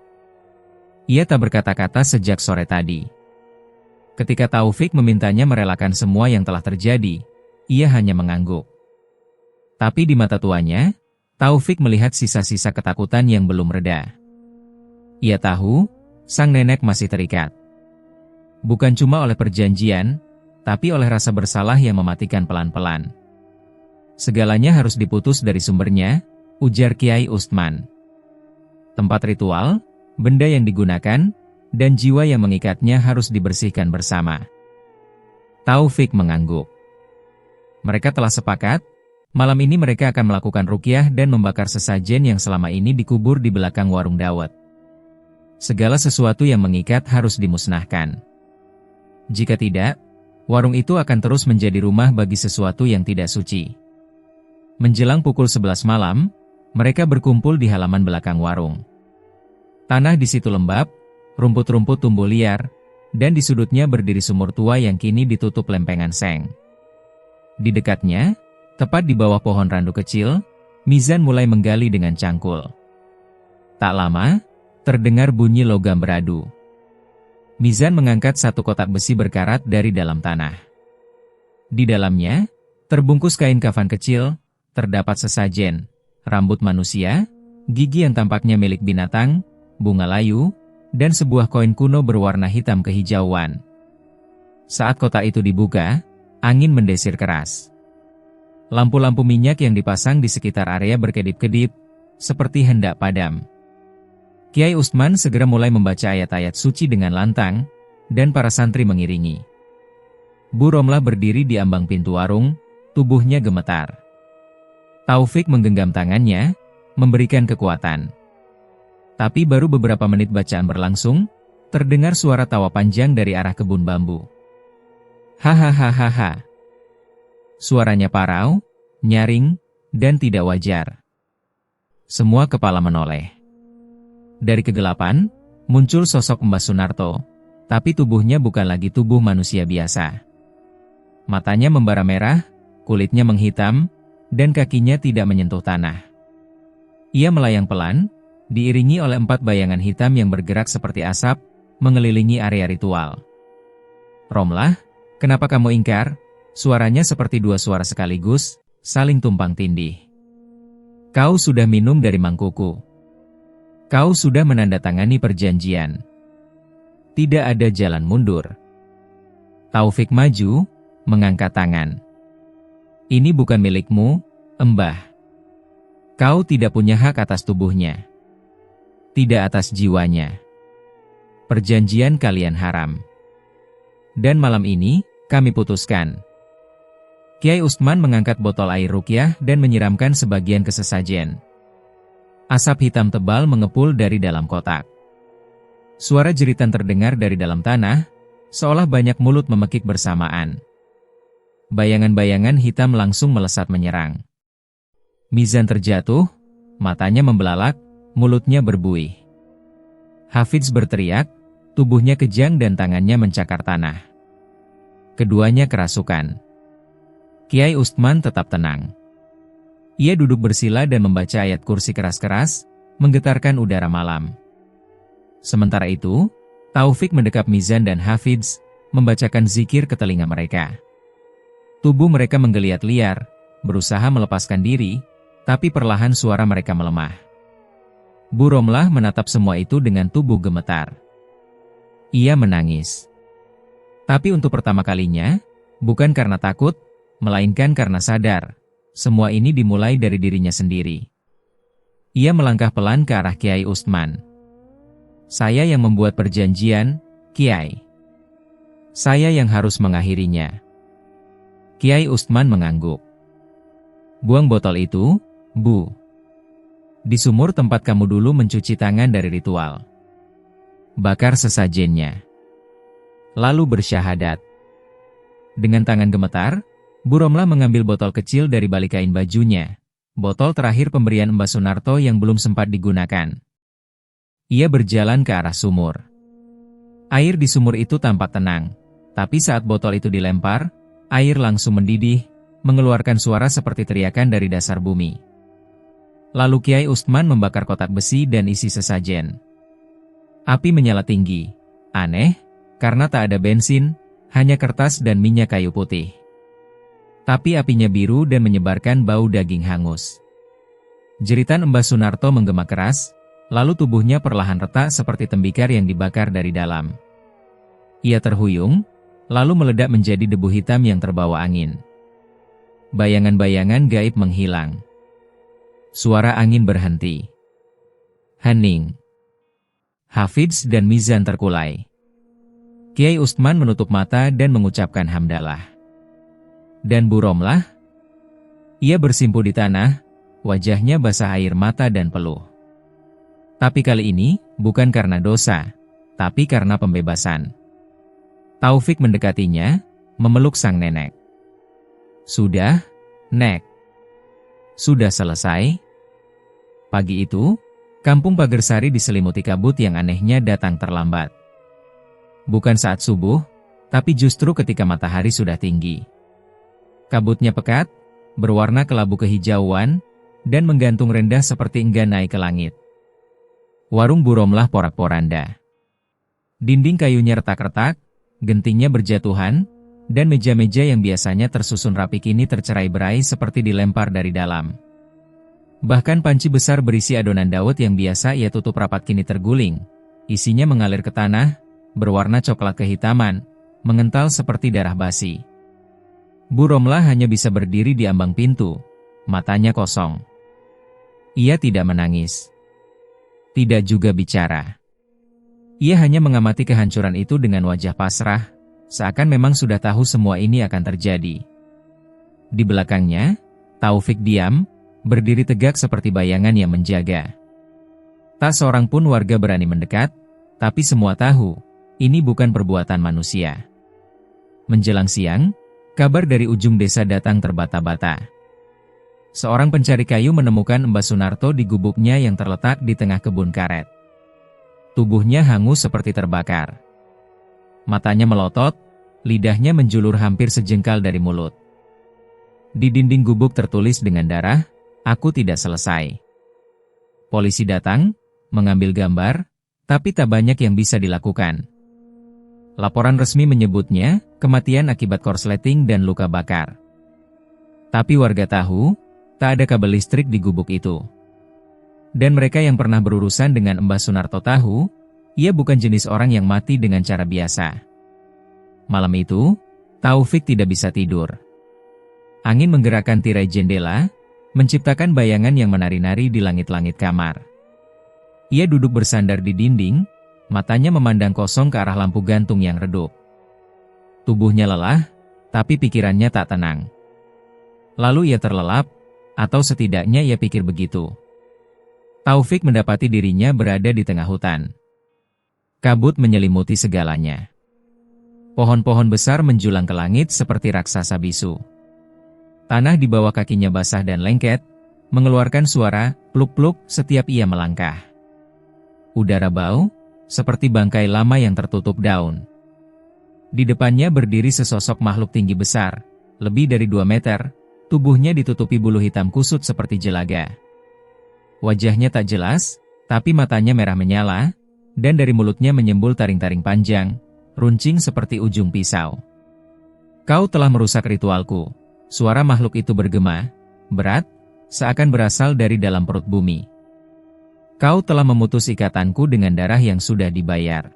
[SPEAKER 1] Ia tak berkata-kata sejak sore tadi. Ketika Taufik memintanya merelakan semua yang telah terjadi, ia hanya mengangguk. Tapi di mata tuanya, Taufik melihat sisa-sisa ketakutan yang belum reda. Ia tahu, sang nenek masih terikat. Bukan cuma oleh perjanjian, tapi oleh rasa bersalah yang mematikan pelan-pelan. Segalanya harus diputus dari sumbernya, ujar Kiai Ustman. Tempat ritual, benda yang digunakan, dan jiwa yang mengikatnya harus dibersihkan bersama. Taufik mengangguk. Mereka telah sepakat, malam ini mereka akan melakukan ruqyah dan membakar sesajen yang selama ini dikubur di belakang warung dawet. Segala sesuatu yang mengikat harus dimusnahkan. Jika tidak, warung itu akan terus menjadi rumah bagi sesuatu yang tidak suci. Menjelang pukul 11 malam, mereka berkumpul di halaman belakang warung. Tanah di situ lembab, rumput-rumput tumbuh liar, dan di sudutnya berdiri sumur tua yang kini ditutup lempengan seng. Di dekatnya, tepat di bawah pohon randu kecil, Mizan mulai menggali dengan cangkul. Tak lama, terdengar bunyi logam beradu. Mizan mengangkat satu kotak besi berkarat dari dalam tanah. Di dalamnya, terbungkus kain kafan kecil, terdapat sesajen, rambut manusia, gigi yang tampaknya milik binatang, bunga layu, dan sebuah koin kuno berwarna hitam kehijauan. Saat kotak itu dibuka, angin mendesir keras. Lampu-lampu minyak yang dipasang di sekitar area berkedip-kedip, seperti hendak padam. Kiai Ustman segera mulai membaca ayat-ayat suci dengan lantang, dan para santri mengiringi. Bu Romlah berdiri di ambang pintu warung, tubuhnya gemetar. Taufik menggenggam tangannya, memberikan kekuatan. Tapi baru beberapa menit bacaan berlangsung, terdengar suara tawa panjang dari arah kebun bambu. Hahaha. Suaranya parau, nyaring, dan tidak wajar. Semua kepala menoleh. Dari kegelapan, muncul sosok Mbah Sunarto, tapi tubuhnya bukan lagi tubuh manusia biasa. Matanya membara merah, kulitnya menghitam, dan kakinya tidak menyentuh tanah. Ia melayang pelan, diiringi oleh 4 bayangan hitam yang bergerak seperti asap, mengelilingi area ritual. Romlah, kenapa kamu ingkar? Suaranya seperti 2 suara sekaligus, saling tumpang tindih. Kau sudah minum dari mangkuku. Kau sudah menandatangani perjanjian. Tidak ada jalan mundur. Taufik maju, mengangkat tangan. Ini bukan milikmu, Mbah. Kau tidak punya hak atas tubuhnya. Tidak atas jiwanya. Perjanjian kalian haram. Dan malam ini, kami putuskan. Kiai Ustman mengangkat botol air ruqyah dan menyiramkan sebagian ke sesajen. Asap hitam tebal mengepul dari dalam kotak. Suara jeritan terdengar dari dalam tanah, seolah banyak mulut memekik bersamaan. Bayangan-bayangan hitam langsung melesat menyerang. Mizan terjatuh, matanya membelalak, mulutnya berbuih. Hafidz berteriak, tubuhnya kejang dan tangannya mencakar tanah. Keduanya kerasukan. Kiai Ustman tetap tenang. Ia duduk bersila dan membaca ayat kursi keras-keras, menggetarkan udara malam. Sementara itu, Taufik mendekap Mizan dan Hafidz, membacakan zikir ke telinga mereka. Tubuh mereka menggeliat liar, berusaha melepaskan diri, tapi perlahan suara mereka melemah. Bu Romlah menatap semua itu dengan tubuh gemetar. Ia menangis. Tapi untuk pertama kalinya, bukan karena takut, melainkan karena sadar, semua ini dimulai dari dirinya sendiri. Ia melangkah pelan ke arah Kiai Ustman. Saya yang membuat perjanjian, Kiai. Saya yang harus mengakhirinya. Kiai Ustman mengangguk. Buang botol itu, Bu. Di sumur tempat kamu dulu mencuci tangan dari ritual. Bakar sesajennya. Lalu bersyahadat. Dengan tangan gemetar, Bu Romlah mengambil botol kecil dari balik kain bajunya, botol terakhir pemberian Mbah Sunarto yang belum sempat digunakan. Ia berjalan ke arah sumur. Air di sumur itu tampak tenang, tapi saat botol itu dilempar, air langsung mendidih, mengeluarkan suara seperti teriakan dari dasar bumi. Lalu Kiai Ustman membakar kotak besi dan isi sesajen. Api menyala tinggi. Aneh, karena tak ada bensin, hanya kertas dan minyak kayu putih. Tapi apinya biru dan menyebarkan bau daging hangus. Jeritan Mbah Sunarto menggema keras, lalu tubuhnya perlahan retak seperti tembikar yang dibakar dari dalam. Ia terhuyung, lalu meledak menjadi debu hitam yang terbawa angin. Bayangan-bayangan gaib menghilang. Suara angin berhenti. Hening. Hafidz dan Mizan terkulai. Kiai Ustman menutup mata dan mengucapkan hamdalah. Dan Bu Romlah? Ia bersimpuh di tanah, wajahnya basah air mata dan peluh. Tapi kali ini, bukan karena dosa, tapi karena pembebasan. Taufik mendekatinya, memeluk sang nenek. Sudah, Nek. Sudah selesai? Pagi itu, Kampung Pagersari diselimuti kabut yang anehnya datang terlambat. Bukan saat subuh, tapi justru ketika matahari sudah tinggi. Kabutnya pekat, berwarna kelabu kehijauan, dan menggantung rendah seperti enggan naik ke langit. Warung Bu Romlah porak-poranda. Dinding kayunya retak-retak, gentingnya berjatuhan, dan meja-meja yang biasanya tersusun rapi kini tercerai-berai seperti dilempar dari dalam. Bahkan panci besar berisi adonan dawet yang biasa ia tutup rapat kini terguling. Isinya mengalir ke tanah, berwarna coklat kehitaman, mengental seperti darah basi. Bu Romlah hanya bisa berdiri di ambang pintu, matanya kosong. Ia tidak menangis. Tidak juga bicara. Ia hanya mengamati kehancuran itu dengan wajah pasrah, seakan memang sudah tahu semua ini akan terjadi. Di belakangnya, Taufik diam, berdiri tegak seperti bayangan yang menjaga. Tak seorang pun warga berani mendekat, tapi semua tahu, ini bukan perbuatan manusia. Menjelang siang, kabar dari ujung desa datang terbata-bata. Seorang pencari kayu menemukan Mbah Sunarto di gubuknya yang terletak di tengah kebun karet. Tubuhnya hangus seperti terbakar. Matanya melotot, lidahnya menjulur hampir sejengkal dari mulut. Di dinding gubuk tertulis dengan darah, "Aku tidak selesai." Polisi datang, mengambil gambar, tapi tak banyak yang bisa dilakukan. Laporan resmi menyebutnya kematian akibat korsleting dan luka bakar. Tapi warga tahu, tak ada kabel listrik di gubuk itu. Dan mereka yang pernah berurusan dengan Mbah Sunarto tahu, ia bukan jenis orang yang mati dengan cara biasa. Malam itu, Taufik tidak bisa tidur. Angin menggerakkan tirai jendela, menciptakan bayangan yang menari-nari di langit-langit kamar. Ia duduk bersandar di dinding, matanya memandang kosong ke arah lampu gantung yang redup. Tubuhnya lelah, tapi pikirannya tak tenang. Lalu ia terlelap, atau setidaknya ia pikir begitu. Taufik mendapati dirinya berada di tengah hutan. Kabut menyelimuti segalanya. Pohon-pohon besar menjulang ke langit seperti raksasa bisu. Tanah di bawah kakinya basah dan lengket, mengeluarkan suara pluk-pluk setiap ia melangkah. Udara bau, seperti bangkai lama yang tertutup daun. Di depannya berdiri sesosok makhluk tinggi besar, lebih dari 2 meter, tubuhnya ditutupi bulu hitam kusut seperti jelaga. Wajahnya tak jelas, tapi matanya merah menyala, dan dari mulutnya menyembul taring-taring panjang, runcing seperti ujung pisau. "Kau telah merusak ritualku," suara makhluk itu bergema, berat, seakan berasal dari dalam perut bumi. "Kau telah memutus ikatanku dengan darah yang sudah dibayar."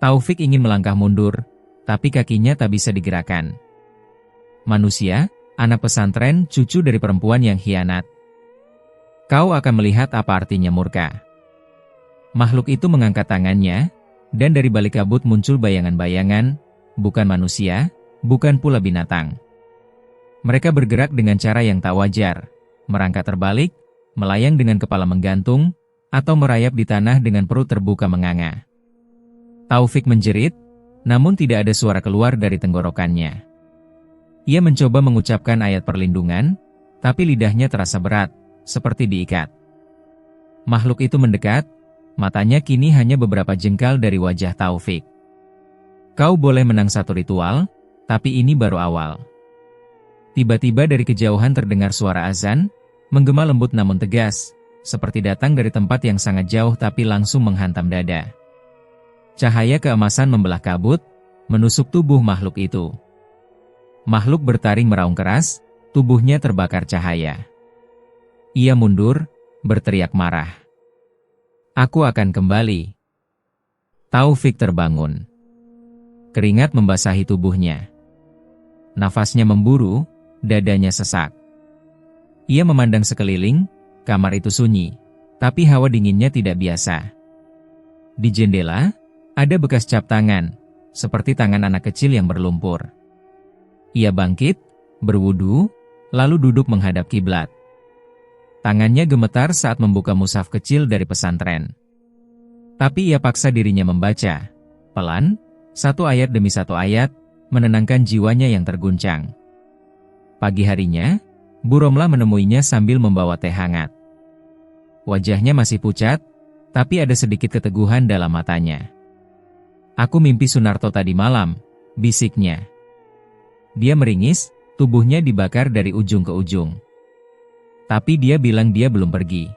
[SPEAKER 1] Taufik ingin melangkah mundur, tapi kakinya tak bisa digerakkan. "Manusia, anak pesantren, cucu dari perempuan yang khianat. Kau akan melihat apa artinya murka." Makhluk itu mengangkat tangannya, dan dari balik kabut muncul bayangan-bayangan, bukan manusia, bukan pula binatang. Mereka bergerak dengan cara yang tak wajar, merangkak terbalik, melayang dengan kepala menggantung, atau merayap di tanah dengan perut terbuka menganga. Taufik menjerit, namun tidak ada suara keluar dari tenggorokannya. Ia mencoba mengucapkan ayat perlindungan, tapi lidahnya terasa berat, seperti diikat. Makhluk itu mendekat, matanya kini hanya beberapa jengkal dari wajah Taufik. Kau boleh menang satu ritual, tapi ini baru awal. Tiba-tiba dari kejauhan terdengar suara azan, menggema lembut namun tegas, seperti datang dari tempat yang sangat jauh tapi langsung menghantam dada. Cahaya keemasan membelah kabut, menusuk tubuh makhluk itu. Makhluk bertaring meraung keras, tubuhnya terbakar cahaya. Ia mundur, berteriak marah. Aku akan kembali. Taufik terbangun. Keringat membasahi tubuhnya. Nafasnya memburu, dadanya sesak. Ia memandang sekeliling, kamar itu sunyi, tapi hawa dinginnya tidak biasa. Di jendela, ada bekas cap tangan, seperti tangan anak kecil yang berlumpur. Ia bangkit, berwudu, lalu duduk menghadap kiblat. Tangannya gemetar saat membuka mushaf kecil dari pesantren. Tapi ia paksa dirinya membaca, pelan, satu ayat demi satu ayat, menenangkan jiwanya yang terguncang. Pagi harinya, Bu Romlah menemuinya sambil membawa teh hangat. Wajahnya masih pucat, tapi ada sedikit keteguhan dalam matanya. Aku mimpi Sunarto tadi malam, bisiknya. Dia meringis, tubuhnya dibakar dari ujung ke ujung. Tapi dia bilang dia belum pergi.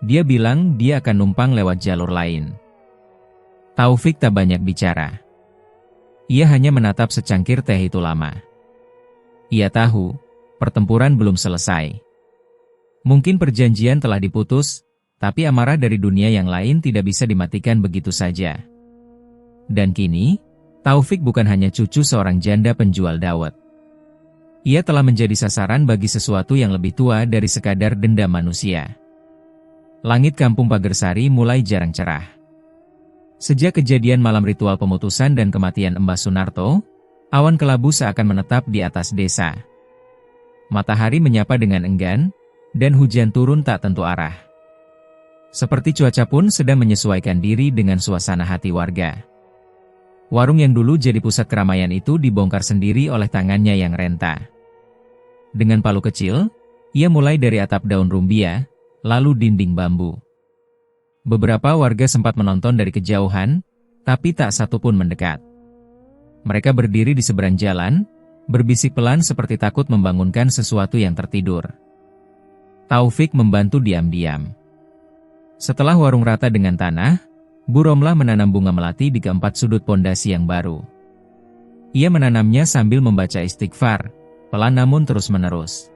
[SPEAKER 1] Dia bilang dia akan numpang lewat jalur lain. Taufik tak banyak bicara. Ia hanya menatap secangkir teh itu lama. Ia tahu, pertempuran belum selesai. Mungkin perjanjian telah diputus, tapi amarah dari dunia yang lain tidak bisa dimatikan begitu saja. Dan kini, Taufik bukan hanya cucu seorang janda penjual dawet. Ia telah menjadi sasaran bagi sesuatu yang lebih tua dari sekadar dendam manusia. Langit kampung Pagersari mulai jarang cerah. Sejak kejadian malam ritual pemutusan dan kematian Mbah Sunarto, awan kelabu seakan menetap di atas desa. Matahari menyapa dengan enggan, dan hujan turun tak tentu arah. Seperti cuaca pun sedang menyesuaikan diri dengan suasana hati warga. Warung yang dulu jadi pusat keramaian itu dibongkar sendiri oleh tangannya yang renta. Dengan palu kecil, ia mulai dari atap daun rumbia, lalu dinding bambu. Beberapa warga sempat menonton dari kejauhan, tapi tak satu pun mendekat. Mereka berdiri di seberang jalan, berbisik pelan seperti takut membangunkan sesuatu yang tertidur. Taufik membantu diam-diam. Setelah warung rata dengan tanah, Bu Romlah menanam bunga melati di keempat sudut pondasi yang baru. Ia menanamnya sambil membaca istighfar, pelan namun terus-menerus.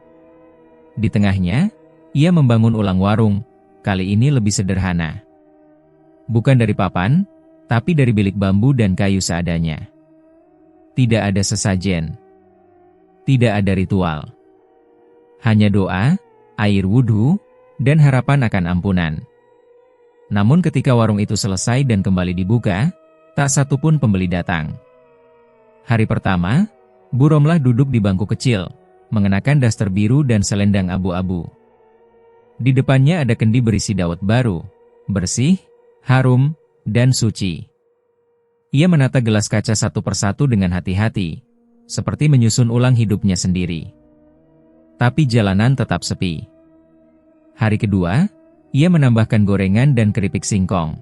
[SPEAKER 1] Di tengahnya, ia membangun ulang warung, kali ini lebih sederhana. Bukan dari papan, tapi dari bilik bambu dan kayu seadanya. Tidak ada sesajen. Tidak ada ritual. Hanya doa, air wudhu, dan harapan akan ampunan. Namun ketika warung itu selesai dan kembali dibuka, tak satu pun pembeli datang. Hari pertama, Bu Romlah duduk di bangku kecil, mengenakan daster biru dan selendang abu-abu. Di depannya ada kendi berisi dawet baru, bersih, harum, dan suci. Ia menata gelas kaca satu persatu dengan hati-hati, seperti menyusun ulang hidupnya sendiri. Tapi jalanan tetap sepi. Hari kedua, ia menambahkan gorengan dan keripik singkong.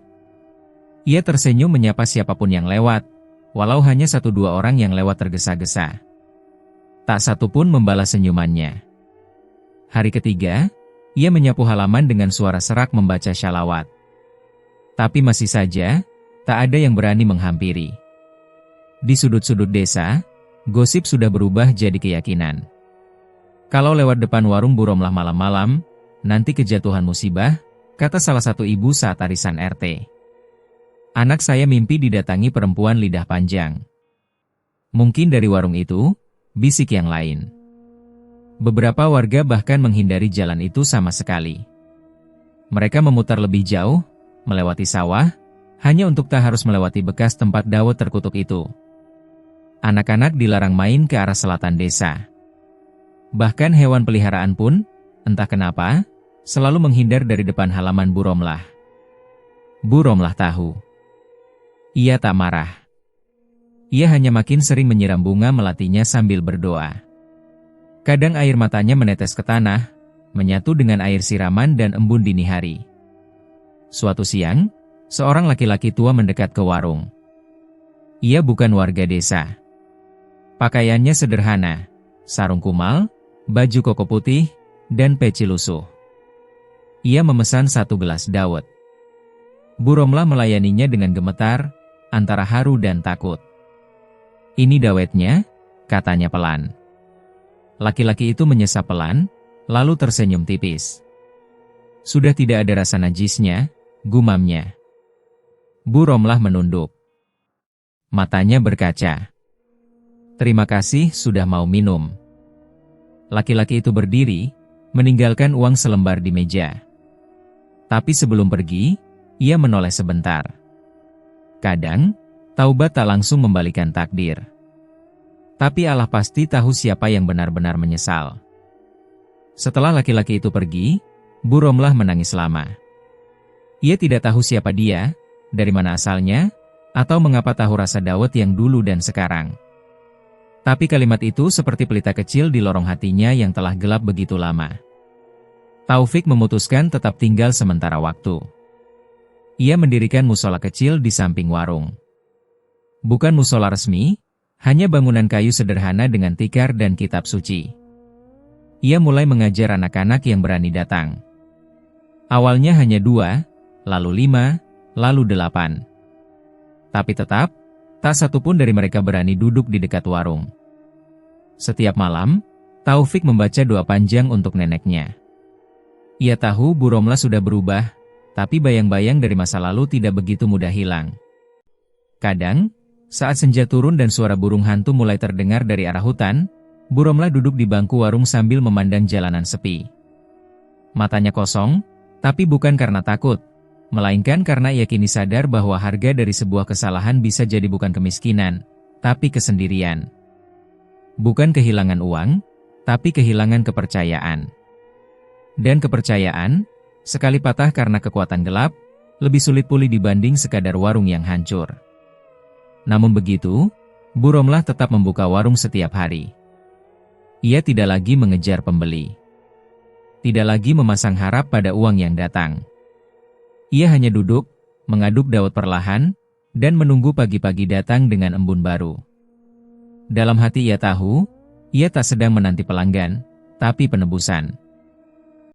[SPEAKER 1] Ia tersenyum menyapa siapapun yang lewat, walau hanya 1-2 orang yang lewat tergesa-gesa. Tak satu pun membalas senyumannya. Hari ketiga, ia menyapu halaman dengan suara serak membaca syalawat. Tapi masih saja, tak ada yang berani menghampiri. Di sudut-sudut desa, gosip sudah berubah jadi keyakinan. Kalau lewat depan warung Bu Romlah malam-malam, nanti kejatuhan musibah, kata salah satu ibu saat arisan RT. Anak saya mimpi didatangi perempuan lidah panjang. Mungkin dari warung itu, bisik yang lain. Beberapa warga bahkan menghindari jalan itu sama sekali. Mereka memutar lebih jauh, melewati sawah, hanya untuk tak harus melewati bekas tempat dawet terkutuk itu. Anak-anak dilarang main ke arah selatan desa. Bahkan hewan peliharaan pun, entah kenapa, selalu menghindar dari depan halaman Bu Romlah. Bu Romlah tahu. Ia tak marah. Ia hanya makin sering menyiram bunga melatinya sambil berdoa. Kadang air matanya menetes ke tanah, menyatu dengan air siraman dan embun dini hari. Suatu siang, seorang laki-laki tua mendekat ke warung. Ia bukan warga desa. Pakaiannya sederhana, sarung kumal, baju koko putih, dan peci lusuh. Ia memesan 1 gelas dawet. Bu Romlah melayaninya dengan gemetar, antara haru dan takut. "Ini dawetnya," katanya pelan. Laki-laki itu menyesap pelan, lalu tersenyum tipis. "Sudah tidak ada rasa najisnya," gumamnya. Bu Romlah menunduk. Matanya berkaca. "Terima kasih sudah mau minum." Laki-laki itu berdiri, meninggalkan uang selembar di meja. Tapi sebelum pergi, ia menoleh sebentar. Kadang, taubat tak langsung membalikan takdir. Tapi Allah pasti tahu siapa yang benar-benar menyesal. Setelah laki-laki itu pergi, Bu Romlah menangis lama. Ia tidak tahu siapa dia, dari mana asalnya, atau mengapa tahu rasa dawet yang dulu dan sekarang. Tapi kalimat itu seperti pelita kecil di lorong hatinya yang telah gelap begitu lama. Taufik memutuskan tetap tinggal sementara waktu. Ia mendirikan musola kecil di samping warung. Bukan musola resmi, hanya bangunan kayu sederhana dengan tikar dan kitab suci. Ia mulai mengajar anak-anak yang berani datang. Awalnya hanya 2, lalu 5, lalu 8. Tapi tetap, tak satu pun dari mereka berani duduk di dekat warung. Setiap malam, Taufik membaca doa panjang untuk neneknya. Ia tahu Bu Romlah sudah berubah, tapi bayang-bayang dari masa lalu tidak begitu mudah hilang. Kadang, saat senja turun dan suara burung hantu mulai terdengar dari arah hutan, Bu Romlah duduk di bangku warung sambil memandang jalanan sepi. Matanya kosong, tapi bukan karena takut, melainkan karena ia kini sadar bahwa harga dari sebuah kesalahan bisa jadi bukan kemiskinan, tapi kesendirian. Bukan kehilangan uang, tapi kehilangan kepercayaan. Dan kepercayaan, sekali patah karena kekuatan gelap, lebih sulit pulih dibanding sekadar warung yang hancur. Namun begitu, Bu Romlah tetap membuka warung setiap hari. Ia tidak lagi mengejar pembeli. Tidak lagi memasang harap pada uang yang datang. Ia hanya duduk, mengaduk dawet perlahan, dan menunggu pagi-pagi datang dengan embun baru. Dalam hati ia tahu, ia tak sedang menanti pelanggan, tapi penebusan.